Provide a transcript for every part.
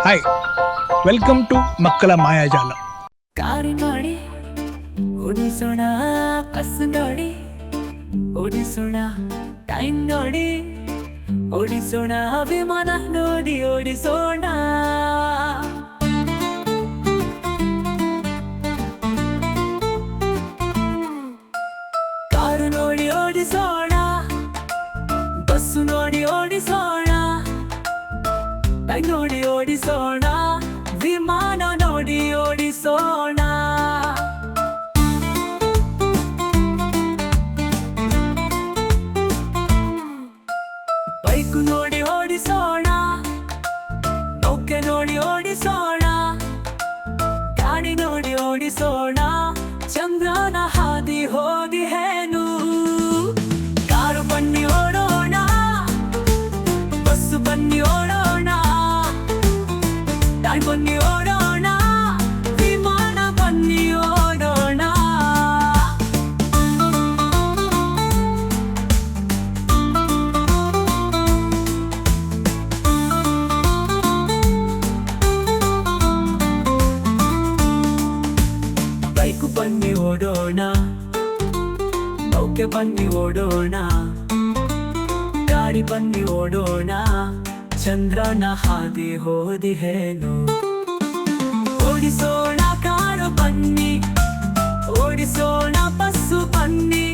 Hi, welcome to ಮಕ್ಕಳ ಮಾಯಾಜಾಲ. Car ನೋಡಿ ಓಡಿಸೋಣ, bus ನೋಡಿ ಓಡಿಸೋಣ, ಟೈಮ್ ನೋಡಿ ಓಡಿಸೋಣ, ವಿಮಾನ ನೋಡಿ ಓಡಿಸೋಣ. ಕಾರು ನೋಡಿ ಓಡಿಸೋಣ, ಬಸ್ಸು ನೋಡಿ ಓಡಿಸೋಣ, ಟೈಮ್ ನೋಡಿ ಓಡಿಸೋಣ, ವಿಮಾನ ನೋಡಿ ಓಡಿಸೋಣ. ಬೈಕು ನೋಡಿ ಓಡಿಸೋಣ, ನೌಕೆ ನೋಡಿ ಓಡಿಸೋಣ, ಗಾಡಿ ನೋಡಿ ಓಡಿಸೋಣ, ಚಂದ್ರನ ಹಾದಿ ಹೋಗಿ ಹೇನು. ಕಾರು ಬನ್ನಿ ಓಡೋಣ, ಬಸ್ಸು ಬನ್ನಿ ಓಡೋಣ, ಟೈಮ್ ಬನ್ನಿ ಓಡೋಣ, ವಿಮಾನ ಬನ್ನಿ ಓಡೋಣ. ಬೈಕು ಬನ್ನಿ ಓಡೋಣ, ನೌಕೆ ಬನ್ನಿ ಓಡೋಣ, ಗಾಡಿ ಬನ್ನಿ ಓಡೋಣ, ಚಂದ್ರನ ಹಾದಿ ಹೋದಿ ಹೇನು. ಓಡಿಸೋಣ ಕಾರು ಬನ್ನಿ, ಓಡಿಸೋಣ ಬಸ್ಸು ಬನ್ನಿ,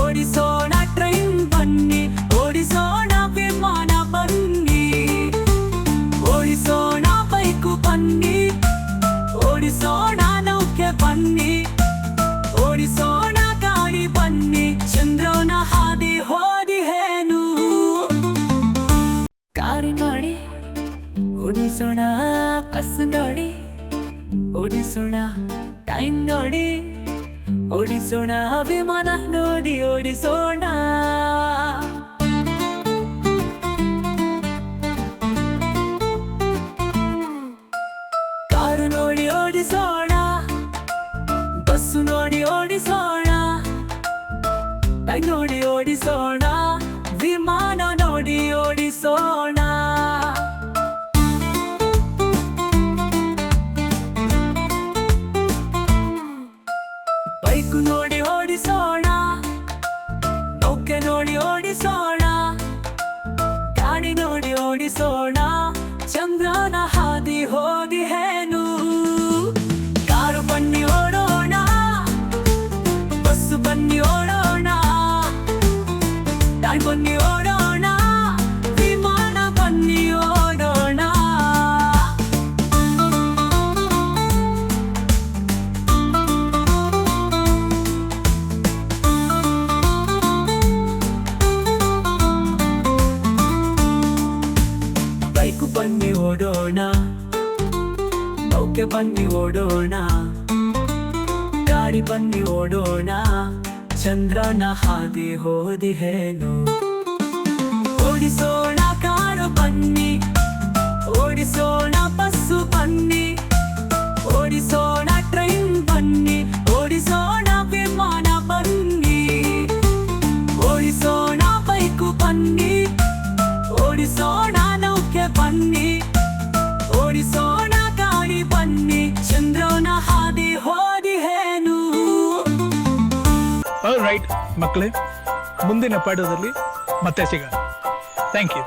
ಓಡಿಸೋಣ ಟ್ರೈನ್ ಬನ್ನಿ, ಓಡಿಸೋಣ ವಿಮಾನ ಬನ್ನಿ, ಓಡಿಸೋಣ ಬೈಕು ಬನ್ನಿ, ಓಡಿಸೋಣ ನೌಕೆ ಬನ್ನಿ, ಓಡಿಸೋಣ ಗಾಡಿ ಬನ್ನಿ, ಚಂದ್ರನ ಹಾದಿ ಹೋದಿ ಹೇನು. ಕಾರು ನೋಡಿ ಓಡಿಸೋಣ, ಬಸ್ ನೋಡಿ ಓಡಿಸೋಣ, ಟೈಮ್ ನೋಡಿ ಓಡಿಸೋಣ, ವಿಮಾನ ನೋಡಿ ಓಡಿಸೋಣ. ಕಾರು ನೋಡಿ ಓಡಿಸೋಣ, ಬಸ್ಸು ನೋಡಿ ಓಡಿಸೋಣ, ಟೈಮ್ ನೋಡಿ ಓಡಿಸೋಣ, ವಿಮಾನ ನೋಡಿ ಓಡಿಸೋಣ. ಬೈಕು ನೋಡಿ ಓಡಿಸೋಣ, ನೌಕೆ ನೋಡಿ ಓಡಿಸೋಣ, ಗಾಡಿ ನೋಡಿ ಓಡಿಸೋಣ, ಚಂದ್ರನ ಹಾದಿ ಹೋಗಿ ಹೇನು. ಕಾರು ಬನ್ನಿ ಓಡೋಣ, ಬಸ್ಸು ಬನ್ನಿ ಓಡೋಣ, ಟೈಮ್ ಬನ್ನಿ ಓಡೋಣ, ವಿಮಾನ ಬನ್ನಿ ಓಡೋಣ. ಬೈಕು ಬನ್ನಿ ಓಡೋಣ, ನೌಕೆ ಬನ್ನಿ ಓಡೋಣ, ಗಾಡಿ ಬನ್ನಿ ಓಡೋಣ, ಚಂದ್ರನ ಹಾದಿ ಹೋದಿ ಹೇನು. ಓಡಿಸೋಣ ಕಾರು ಬನ್ನಿ, ಓಡಿಸೋಣ ಬಸ್ಸು ಬನ್ನಿ, ಓಡಿಸೋಣ ಟ್ರೈನ್ ಬನ್ನಿ, ಓಡಿಸೋಣ ವಿಮಾನ ಬನ್ನಿ, ಓಡಿಸೋಣ ಬೈಕು ಬನ್ನಿ, ಓಡಿಸೋಣ ನೌಕೆ ಬನ್ನಿ, ಓಡಿಸೋಣ ಗಾಡಿ ಬನ್ನಿ, ಚಂದ್ರನ ಹಾದಿ ಹೋದಿ ಹೇನು. ರೈಟ್ ಮಕ್ಕಳೇ, ಮುಂದಿನ ಪಾಠದಲ್ಲಿ ಮತ್ತೆ ಸಿಗೋಣ. Thank you.